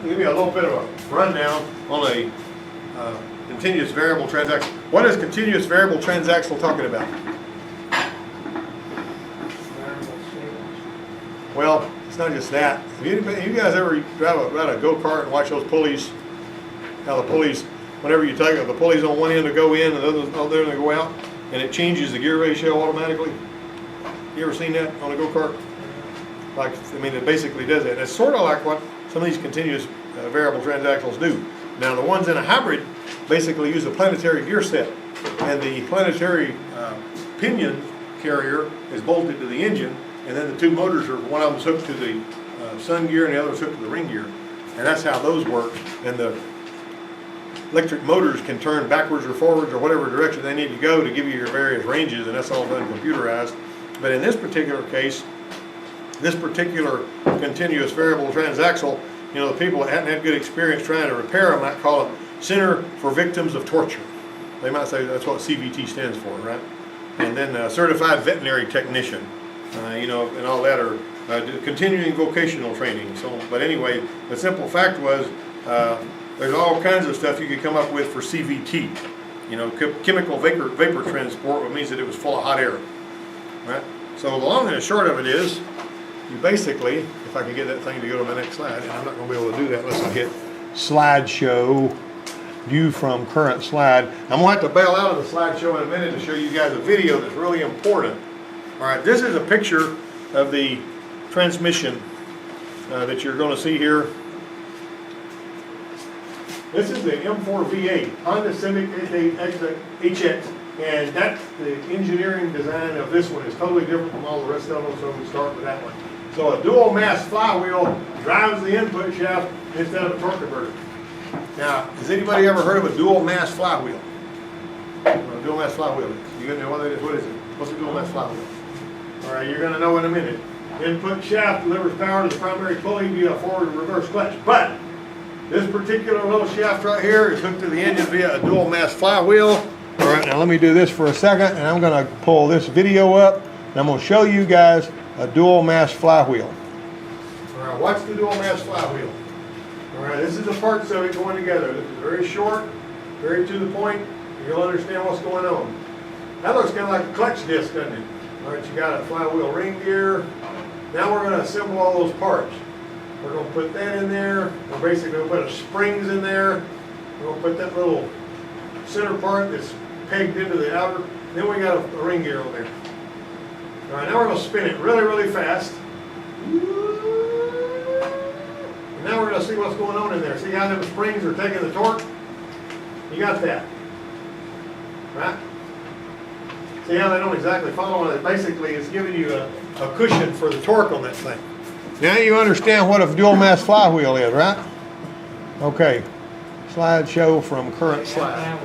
give you a little bit of a rundown on a continuous variable transaxle. What is continuous variable transaxle talking about? Well, it's not just that. Have you guys ever ride a go-kart and watch those pulleys? How the pulleys, whenever you take it, the pulleys on one end to go in and the other end to go out, and it changes the gear ratio automatically? You ever seen that on a go-kart? Like, I mean, it basically does that. It's sort of like what some of these continuous variable transaxles do. Now, the ones in a hybrid basically use a planetary gear set, and the planetary pinion carrier is bolted to the engine, and then the two motors are, one of them's hooked to the sun gear and the other's hooked to the ring gear, and that's how those work. And the electric motors can turn backwards or forwards or whatever direction they need to go to give you your various ranges, and that's all done computerized. But in this particular case, this particular continuous variable transaxle, you know, the people that hadn't had good experience trying to repair them might call it Center for Victims of Torture. They might say that's what CVT stands for, right? And then Certified Veterinary Technician, you know, and all that are continuing vocational training. So, but anyway, the simple fact was there's all kinds of stuff you could come up with for CVT. You know, chemical vapor transport, which means that it was full of hot air, right? So the long and the short of it is, you basically, if I can get that thing to go to my next slide, and I'm not going to be able to do that unless I hit slideshow, view from current slide. I'm going to have to bail out of the slideshow in a minute to show you guys a video that's really important. All right, this is a picture of the transmission that you're going to see here. This is the M4V4 Honda Civic HX, and that's the engineering design of this one is totally different from all the rest of them, so we start with that one. So a dual mass flywheel drives the input shaft instead of a torque converter. Now, has anybody ever heard of a dual mass flywheel? A dual mass flywheel is. You gonna know what it is? What is it? What's a dual mass flywheel? All right, you're gonna know in a minute. Input shaft delivers power to the primary pulley via a forward and reverse clutch. But this particular little shaft right here is hooked to the engine via a dual mass flywheel. All right, now let me do this for a second, and I'm gonna pull this video up, and I'm gonna show you guys a dual mass flywheel. All right, watch the dual mass flywheel. All right, this is the parts of it going together. This is very short, very to the point. You'll understand what's going on. That looks kind of like a clutch disc, doesn't it? All right, you got a flywheel ring gear. Now we're going to assemble all those parts. We're going to put that in there. We're basically going to put springs in there. We're going to put that little center part that's pegged into the outer. Then we got a ring gear on there. All right, now we're going to spin it really, really fast. And now we're going to see what's going on in there. See how them springs are taking the torque? You got that, right? See how they don't exactly follow it? Basically, it's giving you a cushion for the torque on that thing. Now you understand what a dual mass flywheel is, right? Okay, slideshow from current slide.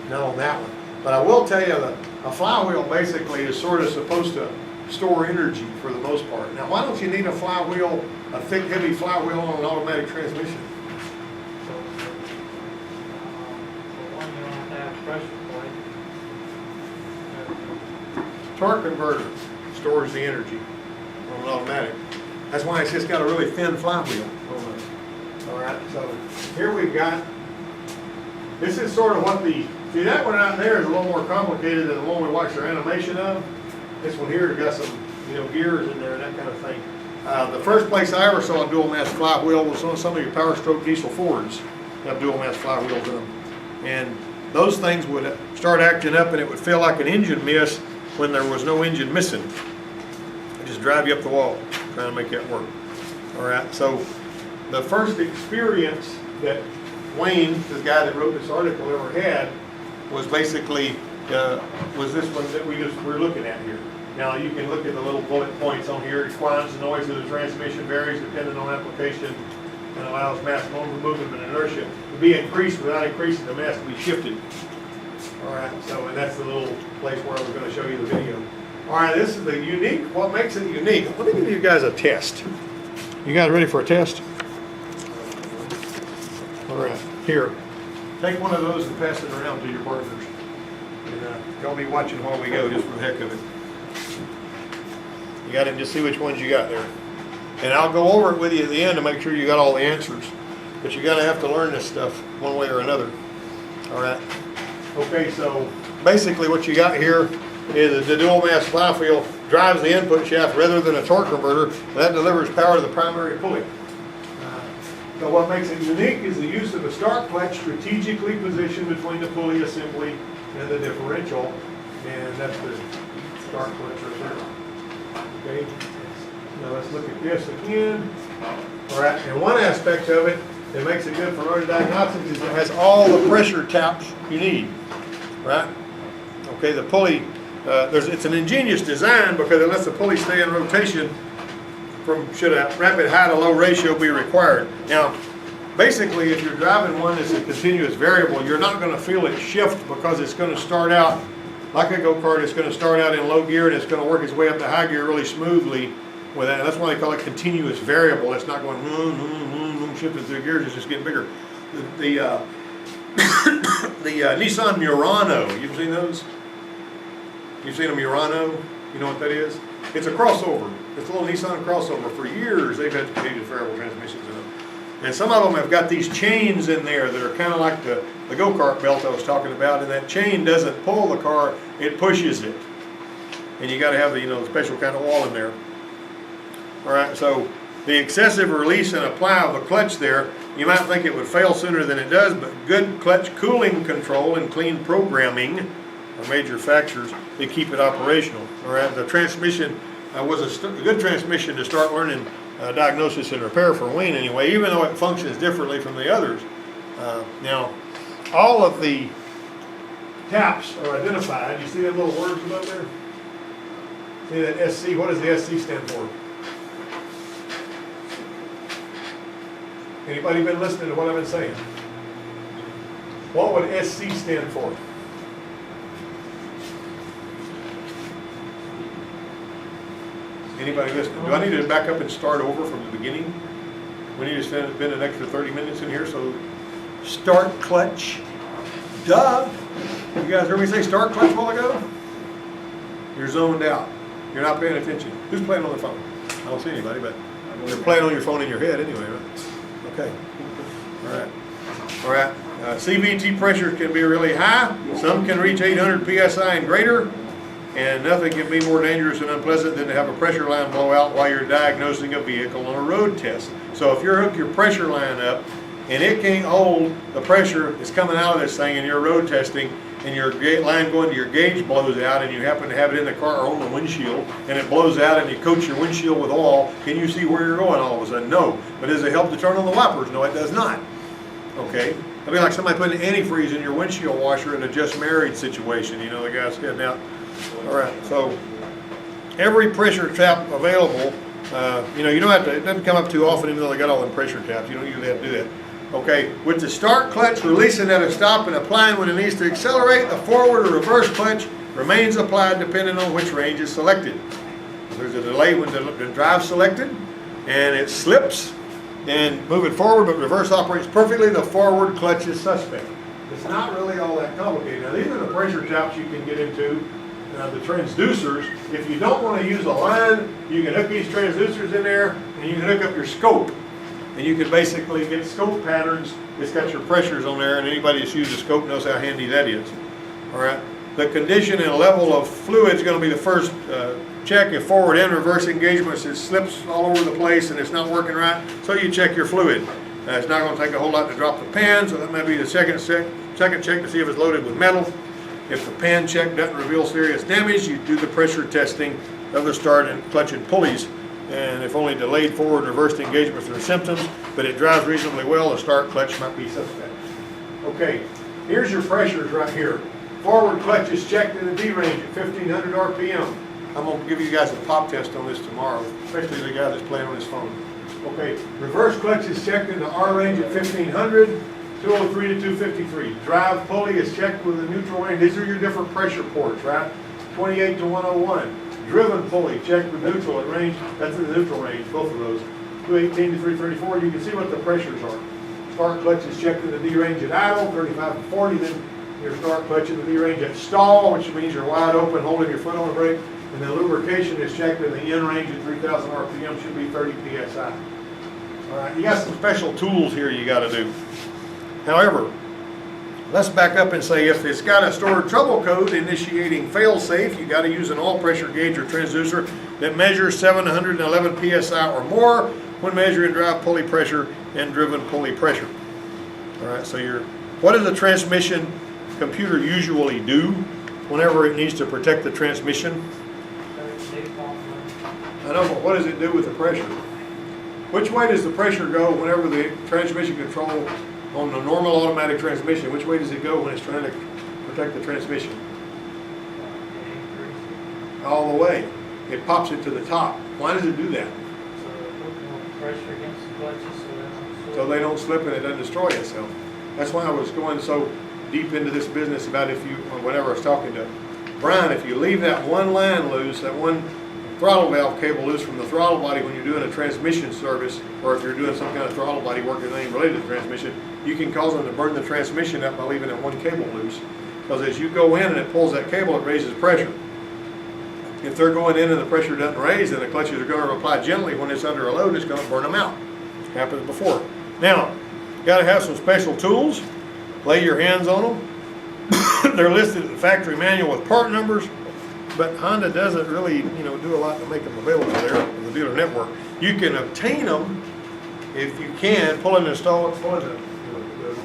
Not on that one. But I will tell you that a flywheel basically is sort of supposed to store energy for the most part. Now, why don't you need a flywheel, a thick, heavy flywheel on an automatic transmission? Torque converter stores the energy on an automatic. That's why it's just got a really thin flywheel. All right, so here we've got, this is sort of what the, see that one out there is a little more complicated than the one we watched our animation of. This one here has got some, you know, gears in there and that kind of thing. The first place I ever saw a dual mass flywheel was on some of your Power Stroke diesel Fords have dual mass flywheels in them. And those things would start acting up and it would feel like an engine miss when there was no engine missing. It just drive you up the wall trying to make that work. All right, so the first experience that Wayne, the guy that wrote this article, ever had was basically was this one that we're looking at here. Now you can look at the little bullet points on here. It quiets the noise of the transmission, varies depending on application, and allows maximum movement and inertia to be increased without increasing the mass to be shifted. All right, so and that's the little place where I was going to show you the video. All right, this is the unique, what makes it unique. Let me give you guys a test. You guys ready for a test? All right, here. Take one of those and pass it around to your partners. And y'all be watching while we go, just for the heck of it. You got it, just see which ones you got there. And I'll go over it with you at the end to make sure you got all the answers. But you're gonna have to learn this stuff one way or another. All right. Okay, so basically what you got here is the dual mass flywheel drives the input shaft rather than a torque converter. That delivers power to the primary pulley. So what makes it unique is the use of a start clutch strategically positioned between the pulley assembly and the differential. And that's the start clutch right there. Okay. Now let's look at this again. All right, and one aspect of it that makes it good for rotor diagnostics is it has all the pressure taps you need, right? Okay, the pulley, it's an ingenious design because it lets the pulley stay in rotation should a rapid high to low ratio be required. Now, basically, if you're driving one that's a continuous variable, you're not going to feel it shift because it's going to start out like a go-kart. It's going to start out in low gear and it's going to work its way up to high gear really smoothly with that. That's why they call it continuous variable. It's not going shifting through gears. It's just getting bigger. The Nissan Murano. You've seen those? You've seen a Murano? You know what that is? It's a crossover. It's a little Nissan crossover. For years, they've had continuous variable transmissions in them. And some of them have got these chains in there that are kind of like the go-kart belt I was talking about, and that chain doesn't pull the car, it pushes it. And you got to have the special kind of wall in there. All right, so the excessive release and apply of the clutch there, you might think it would fail sooner than it does, but good clutch cooling control and clean programming are major factors that keep it operational. All right, the transmission was a good transmission to start learning diagnosis and repair for Wayne anyway, even though it functions differently from the others. Now, all of the taps are identified. You see that little words above there? See that SC? What does the SC stand for? Anybody been listening to what I've been saying? What would SC stand for? Anybody listening? Do I need to back up and start over from the beginning? We need to spend an extra 30 minutes in here, so start clutch. Duh! You guys heard me say start clutch a while ago? You're zoned out. You're not paying attention. Who's playing on their phone? I don't see anybody, but you're playing on your phone in your head anyway, right? Okay. All right. All right. CVT pressures can be really high. Some can reach 800 psi and greater. And nothing can be more dangerous and unpleasant than to have a pressure line blow out while you're diagnosing a vehicle on a road test. So if you hook your pressure line up and it can't hold the pressure that's coming out of this thing and you're road testing and your line going to your gauge blows out and you happen to have it in the car or on the windshield and it blows out and you coat your windshield with oil, can you see where you're going all of a sudden? No. But does it help to turn on the wipers? No, it does not. Okay? It'd be like somebody putting antifreeze in your windshield washer in a just married situation. You know, the guy's heading out. All right, so every pressure tap available, you don't have to, it doesn't come up too often even though they got all them pressure taps. You don't usually have to do that. Okay, with the start clutch releasing at a stop and applying when it needs to accelerate, the forward or reverse clutch remains applied depending on which range is selected. There's a delay when the drive's selected and it slips and moving forward, but reverse operates perfectly. The forward clutch is suspect. It's not really all that complicated. Now these are the pressure taps you can get into. The transducers, if you don't want to use a line, you can hook these transducers in there and you can hook up your scope. And you can basically get scope patterns. It's got your pressures on there, and anybody that's used a scope knows how handy that is. All right. The condition and level of fluid is going to be the first check. If forward and reverse engagements, it slips all over the place and it's not working right, so you check your fluid. It's not going to take a whole lot to drop the pan, so that may be the second check to see if it's loaded with metal. If the pan check doesn't reveal serious damage, you do the pressure testing of the start and clutch and pulleys. And if only delayed forward and reversed engagements are symptoms, but it drives reasonably well, the start clutch might be suspect. Okay, here's your pressures right here. Forward clutch is checked in the D range at 1500 RPM. I'm going to give you guys a pop test on this tomorrow, especially the guy that's playing on his phone. Okay, reverse clutch is checked in the R range at 1500. 203 to 253. Drive pulley is checked with the neutral range. These are your different pressure ports, right? 28 to 101. Driven pulley checked with neutral at range. That's in the neutral range, both of those. 218 to 334. You can see what the pressures are. Start clutch is checked in the D range at idle, 35 to 40. Then your start clutch in the D range at stall, which means you're wide open, holding your foot on the brake. And the lubrication is checked in the end range at 3,000 RPM, should be 30 PSI. All right, you got some special tools here you got to do. However, let's back up and say if it's got a stored trouble code initiating fail-safe, you got to use an oil pressure gauge or transducer that measures 711 PSI or more when measuring drive pulley pressure and driven pulley pressure. All right, so what does the transmission computer usually do whenever it needs to protect the transmission? I know, but what does it do with the pressure? Which way does the pressure go whenever the transmission control on the normal automatic transmission, which way does it go when it's trying to protect the transmission? All the way. It pops it to the top. Why does it do that? So it puts more pressure against the clutches so they don't slip and it doesn't destroy itself. That's why I was going so deep into this business about whenever I was talking to Brian, if you leave that one line loose, that one throttle valve cable loose from the throttle body when you're doing a transmission service, or if you're doing some kind of throttle body work that ain't related to the transmission, you can cause them to burn the transmission up by leaving that one cable loose. Because as you go in and it pulls that cable, it raises pressure. If they're going in and the pressure doesn't raise, then the clutches are going to apply gently. When it's under a load, it's going to burn them out. Happened before. Now, you got to have some special tools. Lay your hands on them. They're listed in the factory manual with part numbers, but Honda doesn't really, do a lot to make them available there in the dealer network. You can obtain them if you can. Pulling the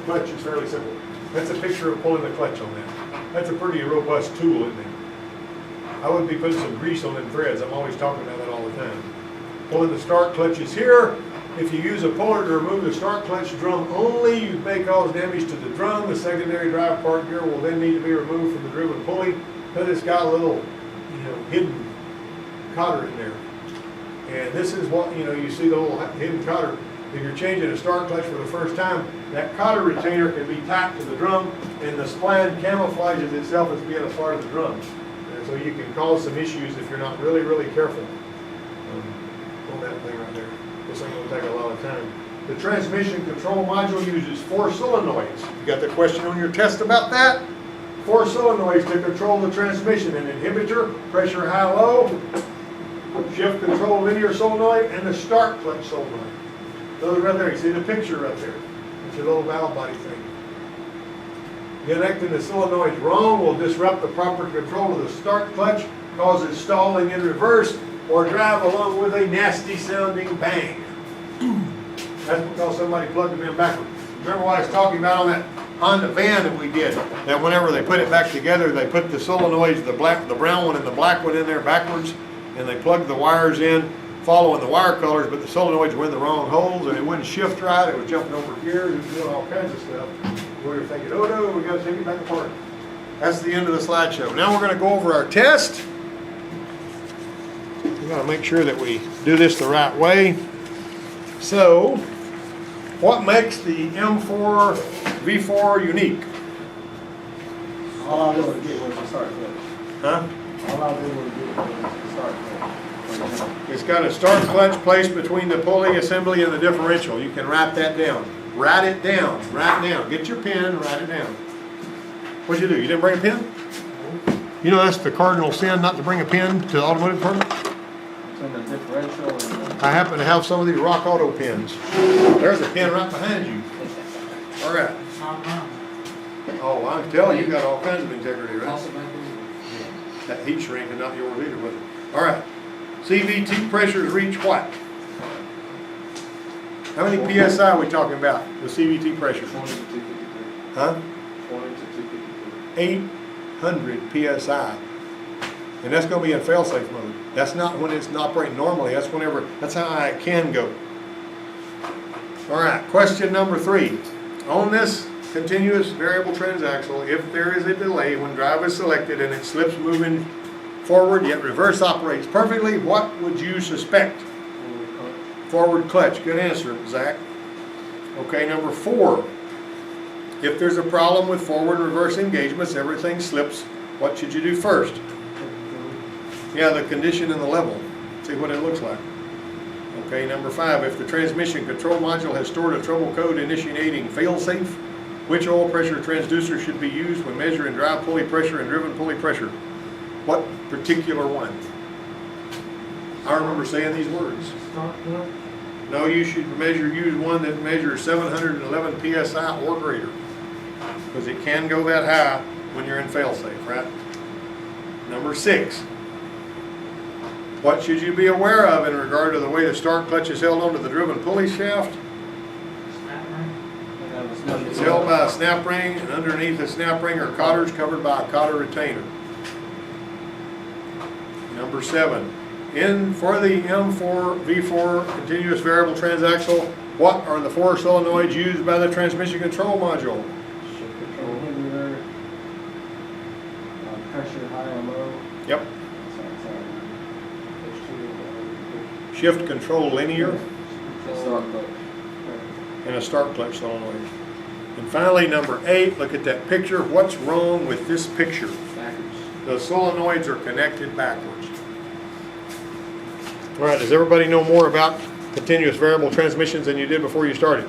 clutch is fairly simple. That's a picture of pulling the clutch on that. That's a pretty robust tool, isn't it? I would be putting some grease on them threads. I'm always talking about that all the time. Pulling the start clutch is here. If you use a puller to remove the start clutch drum only, you may cause damage to the drum. The secondary drive part gear will then need to be removed from the driven pulley because it's got a little, hidden cotter in there. And this is what, you see the little hidden cotter. If you're changing a start clutch for the first time, that cotter retainer can be tacked to the drum, and the spline camouflages itself as being a part of the drum. And so you can cause some issues if you're not really, really careful on that thing right there. This ain't going to take a lot of time. The transmission control module uses 4 solenoids. You got the question on your test about that? 4 solenoids to control the transmission: an inhibitor, pressure high-low, shift control linear solenoid, and the start clutch solenoid. Those right there. You see the picture right there. It's a little valve body thing. Connecting the solenoids wrong will disrupt the proper control of the start clutch, causes stalling in reverse, or drive along with a nasty sounding bang. That's because somebody plugged them in backwards. Remember what I was talking about on that Honda van that we did? That whenever they put it back together, they put the solenoids, the brown one and the black one in there backwards, and they plugged the wires in following the wire colors, but the solenoids were in the wrong holes and it wouldn't shift right. It was jumping over gears, it was doing all kinds of stuff. We were thinking, oh no, we got to take it back apart. That's the end of the slideshow. Now we're going to go over our test. We got to make sure that we do this the right way. So, what makes the M4V4 unique? All I was able to get was the start clutch. Huh? All I was able to get was the start clutch. It's got a start clutch placed between the pulley assembly and the differential. You can write that down. Write it down. Write it down. Get your pen and write it down. What'd you do? You didn't bring a pen? You know that's the cardinal sin, not to bring a pen to the automotive department? Between the differential and I happen to have some of these Rock Auto pens. There's a pen right behind you. All right. Oh, I can tell you got all kinds of integrity, right? That heat shrink and not yours either, was it? All right. CVT pressures reach what? How many PSI are we talking about? The CVT pressure? 20 to 253. Huh? 20 to 253. 800 PSI. And that's going to be in fail-safe mode. That's not when it's operating normally. That's how high it can go. All right, question number 3. On this continuous variable transaxle, if there is a delay when drive is selected and it slips moving forward yet reverse operates perfectly, what would you suspect? Forward clutch. Good answer, Zach. Okay, number 4. If there's a problem with forward and reverse engagements, everything slips, what should you do first? Yeah, the condition and the level. See what it looks like. Okay, number 5. If the transmission control module has stored a trouble code initiating fail-safe, which oil pressure transducer should be used when measuring drive pulley pressure and driven pulley pressure? What particular one? I remember saying these words. Start clutch. No, you should use one that measures 711 PSI or greater. Because it can go that high when you're in failsafe, right? Number 6. What should you be aware of in regard to the way the start clutch is held onto the driven pulley shaft? Snap ring. It's held by a snap ring, and underneath the snap ring are cotters covered by a cotter retainer. Number 7. For the M4V4 continuous variable transaxle, what are the 4 solenoids used by the transmission control module? Shift control inhibitor, pressure high or low. Yep. Sorry. Shift control linear Start clutch. and a start clutch solenoid. And finally, number 8, look at that picture. What's wrong with this picture? Backwards. The solenoids are connected backwards. All right, does everybody know more about continuous variable transmissions than you did before you started?